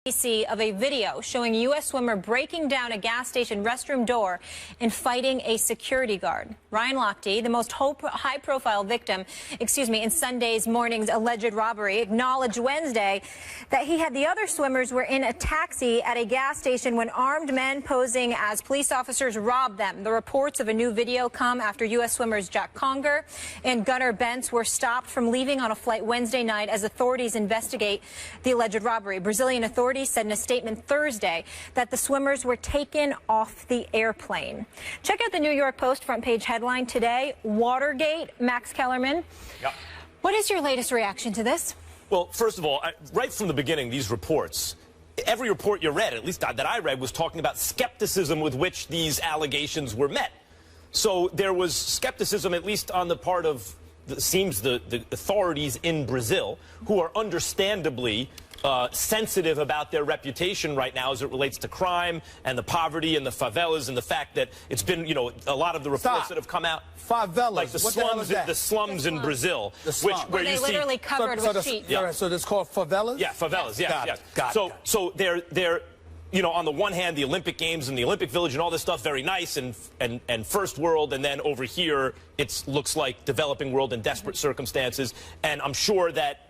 Of a video showing a U.S. swimmer breaking down a gas station restroom door and fighting a security guard. Ryan Lochte, the most high-profile victim, in Sunday's morning's alleged robbery, acknowledged Wednesday that he had the other swimmers were in a taxi at a gas station when armed men posing as police officers robbed them. The reports of a new video come after U.S. swimmers Jack Conger and Gunnar Bentz were stopped from leaving on a flight Wednesday night as authorities investigate the alleged robbery. Brazilian authorities said in a statement Thursday that the swimmers were taken off the airplane. Check out the New York Post front page headline today, Watergate, Max Kellerman. Yep. What is your latest reaction to this? Well, first of all, right from the beginning, these reports, every report you read, at least that I read, was talking about skepticism with which these allegations were met. So there was skepticism, at least on the part of, it seems, the authorities in Brazil, who are understandably sensitive about their reputation right now as it relates to crime and the poverty and the favelas and the fact that it's been, you know, a lot of the reports that have come out. Favelas. Like the slums in Brazil. Where they literally covered with sheets. Yeah. So it's called favelas? Yeah, favelas, yeah. Got it. So they're, you know, on the one hand, the Olympic Games and the Olympic Village and all this stuff, very nice and first world, and then over here, it looks like developing world in desperate circumstances. And I'm sure that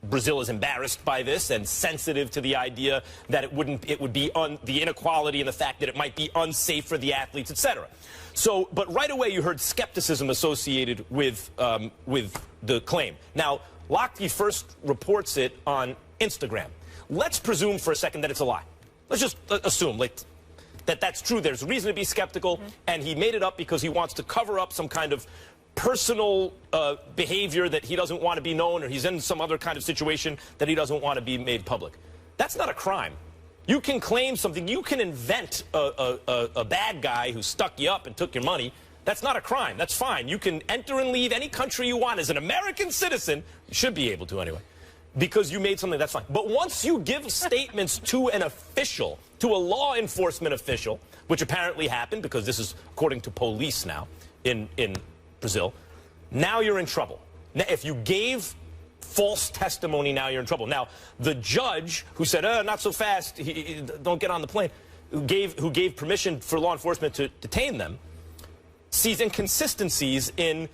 Brazil is embarrassed by this and sensitive to the idea that it would be the inequality and the fact that it might be unsafe for the athletes, etc. So, but right away you heard skepticism associated with the claim. Now, Lochte first reports it on Instagram. Let's presume for a second that it's a lie. Let's just assume that that's true. There's reason to be skeptical, and he made it up because he wants to cover up some kind of personal behavior that he doesn't want to be known, or he's in some other kind of situation that he doesn't want to be made public. That's not a crime. You can claim something. You can invent a bad guy who stuck you up and took your money. That's not a crime. That's fine. You can enter and leave any country you want as an American citizen. You should be able to anyway, because you made something. That's fine. But once you give statements to an official, to a law enforcement official, which apparently happened because this is according to police now in Brazil, now you're in trouble. Now, if you gave false testimony, now you're in trouble. Now, the judge who said, not so fast, don't get on the plane, who gave permission for law enforcement to detain them, sees inconsistencies in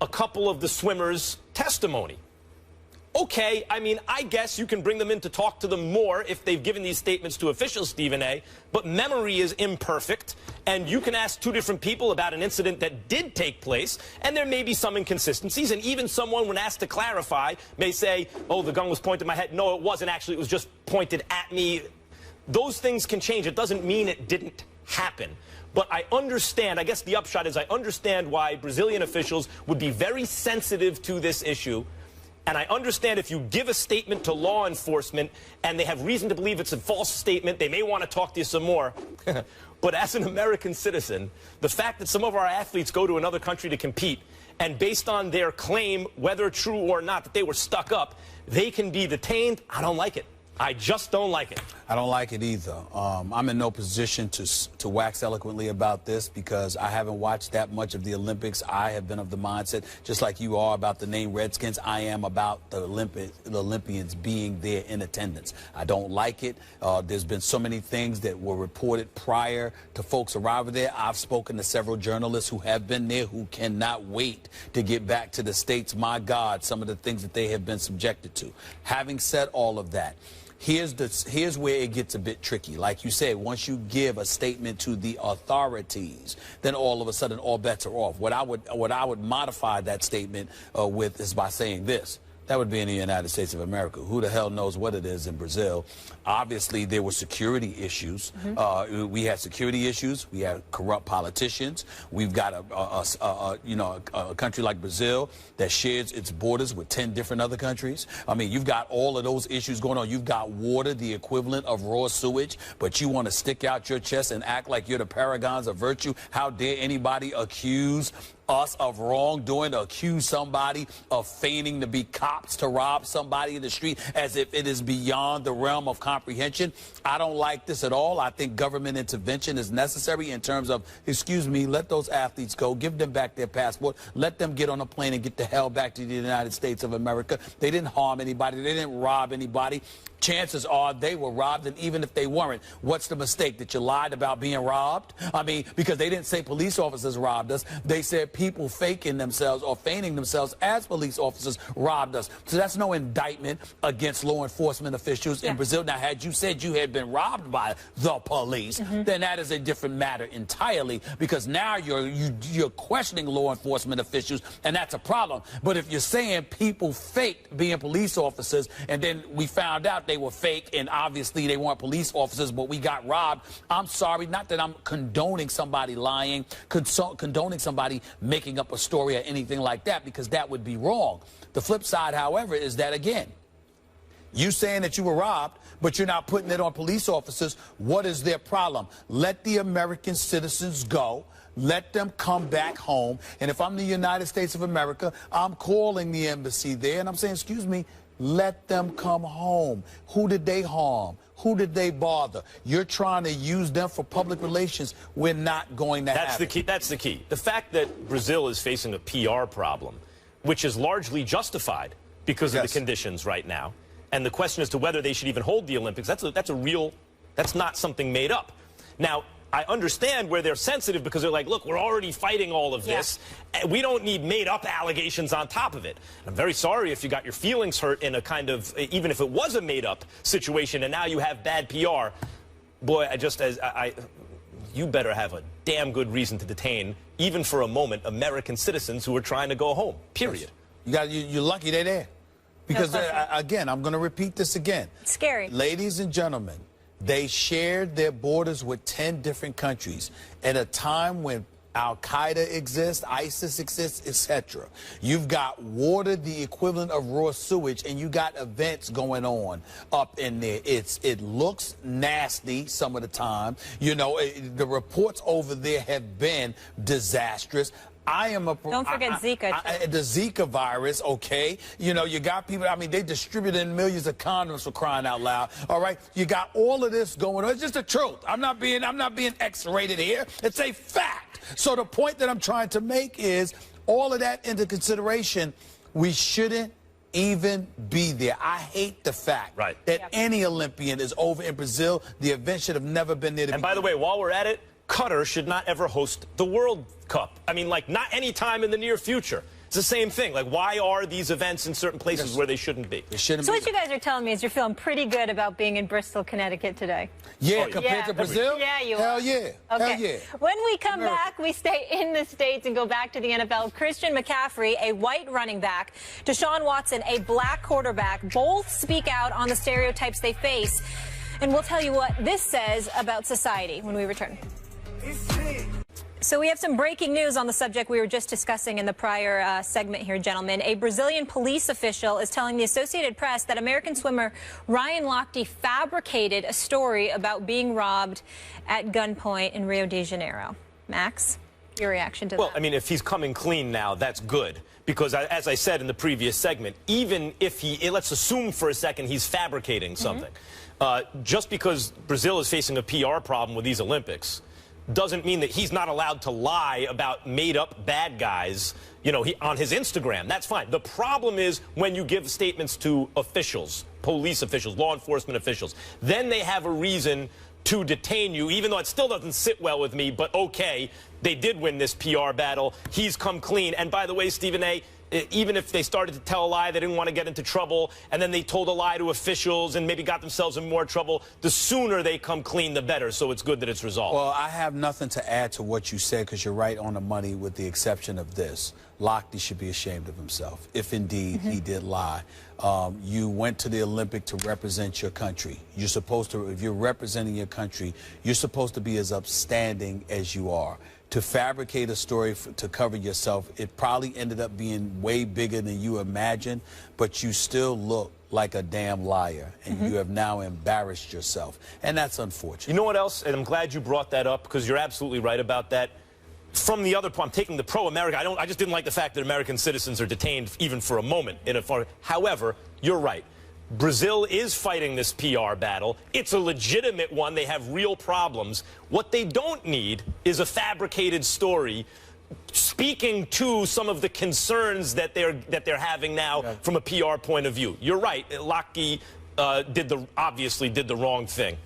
a couple of the swimmers' testimony. Okay, I mean, I guess you can bring them in to talk to them more if they've given these statements to officials, Stephen A., but memory is imperfect, and you can ask two different people about an incident that did take place, and there may be some inconsistencies, and even someone, when asked to clarify, may say, oh, the gun was pointed at my head. No, it wasn't. Actually, it was just pointed at me. Those things can change. It doesn't mean it didn't happen. But I understand, I guess the upshot is I understand why Brazilian officials would be very sensitive to this issue. And I understand if you give a statement to law enforcement and they have reason to believe it's a false statement, they may want to talk to you some more. But as an American citizen, the fact that some of our athletes go to another country to compete, and based on their claim, whether true or not, that they were stuck up, they can be detained, I don't like it. I just don't like it. I don't like it either. I'm in no position to wax eloquently about this because I haven't watched that much of the Olympics. I have been of the mindset, just like you are about the name Redskins, I am about the Olympians being there in attendance. I don't like it. There's been so many things that were reported prior to folks arriving there. I've spoken to several journalists who have been there who cannot wait to get back to the States. My God, some of the things that they have been subjected to. Having said all of that, here's where it gets a bit tricky. Like you said, once you give a statement to the authorities, then all of a sudden all bets are off. What I would modify that statement with is by saying this. That would be in the United States of America. Who the hell knows what it is in Brazil? Obviously, there were security issues. We had security issues. We had corrupt politicians. We've got a country like Brazil that shares its borders with 10 different other countries. I mean, you've got all of those issues going on. You've got water, the equivalent of raw sewage, but you want to stick out your chest and act like you're the paragons of virtue. How dare anybody accuse us of wrongdoing, to accuse somebody of feigning to be cops to rob somebody in the street as if it is beyond the realm of comprehension. I don't like this at all. I think government intervention is necessary in terms of, excuse me, let those athletes go, give them back their passport, let them get on a plane and get the hell back to the United States of America. They didn't harm anybody. They didn't rob anybody. chances are they were robbed, and even if they weren't, what's the mistake? That you lied about being robbed? I mean, because they didn't say police officers robbed us. They said people faking themselves or feigning themselves as police officers robbed us. So that's no indictment against law enforcement officials in Brazil. Now, had you said you had been robbed by the police, then that is a different matter entirely, because now you're questioning law enforcement officials, and that's a problem. But if you're saying people faked being police officers, and then we found out they were fake, and obviously they weren't police officers, but we got robbed, I'm sorry, not that I'm condoning somebody lying, condoning somebody making up a story or anything like that, because that would be wrong. The flip side, however, is that, again, you saying that you were robbed, but you're not putting it on police officers. What is their problem? Let the American citizens go. Let them come back home. And if I'm the United States of America, I'm calling the embassy there, and I'm saying, excuse me, let them come home. Who did they harm? Who did they bother? You're trying to use them for public relations. We're not going to have That's the key. That's the key. The fact that Brazil is facing a PR problem, which is largely justified because of the conditions right now, and the question as to whether they should even hold the Olympics, that's not something made up. Now, I understand where they're sensitive, because they're like, look, we're already fighting all of this. We don't need made-up allegations on top of it. I'm very sorry if you got your feelings hurt in a kind of, even if it was a made-up situation and now you have bad PR. Boy, you better have a damn good reason to detain, even for a moment, American citizens who are trying to go home, period. You're lucky they're there. Because, again, I'm going to repeat this again. It's scary. Ladies and gentlemen, they shared their borders with 10 different countries at a time when Al-Qaeda exists, ISIS exists, etc. You've got water, the equivalent of raw sewage, and you got events going on up in there. It looks nasty some of the time. You know, the reports over there have been disastrous. Don't forget Zika. The Zika virus, okay? You know, you got people, I mean, they distributed millions of condoms, for crying out loud, all right? You got all of this going on. It's just the truth. I'm not being X-rated here. It's a fact. So the point that I'm trying to make is, all of that into consideration, we shouldn't even be there. I hate the fact that any Olympian is over in Brazil. The event should have never been there. And by the way, while we're at it, Qatar should not ever host the World Cup. I mean, like, not any time in the near future. It's the same thing. Like, why are these events in certain places where they shouldn't be? So what you guys are telling me is you're feeling pretty good about being in Bristol, Connecticut today. Yeah, compared to Brazil? Yeah, you are. Hell yeah. Okay. Hell yeah. When we come back, we stay in the States and go back to the NFL. Christian McCaffrey, a white running back, Deshaun Watson, a black quarterback, both speak out on the stereotypes they face. And we'll tell you what this says about society when we return. So we have some breaking news on the subject we were just discussing in the prior segment here, gentlemen. A Brazilian police official is telling the Associated Press that American swimmer Ryan Lochte fabricated a story about being robbed at gunpoint in Rio de Janeiro. Max, your reaction to that? Well, I mean, if he's coming clean now, that's good. Because, as I said in the previous segment, even if let's assume for a second he's fabricating something. Just because Brazil is facing a PR problem with these Olympics doesn't mean that he's not allowed to lie about made-up bad guys, you know, on his Instagram. That's fine. The problem is when you give statements to officials, police officials, law enforcement officials. Then they have a reason to detain you, even though it still doesn't sit well with me. But, okay, they did win this PR battle. He's come clean. And, by the way, Stephen A., even if they started to tell a lie, they didn't want to get into trouble, and then they told a lie to officials and maybe got themselves in more trouble, the sooner they come clean, the better. So it's good that it's resolved. Well, I have nothing to add to what you said, because you're right on the money, with the exception of this. Lochte should be ashamed of himself, if indeed he did lie. You went to the Olympic to represent your country. You're supposed to, if you're representing your country, you're supposed to be as upstanding as you are. To fabricate a story to cover yourself, it probably ended up being way bigger than you imagined, but you still look like a damn liar, and you have now embarrassed yourself, and that's unfortunate. You know what else? And I'm glad you brought that up, because you're absolutely right about that. From the other point, I'm taking the pro-America. I just didn't like the fact that American citizens are detained even for a moment. However, you're right. Brazil is fighting this PR battle. It's a legitimate one. They have real problems. What they don't need is a fabricated story speaking to some of the concerns that they're having now from a PR point of view. You're right. Lochte obviously did the wrong thing.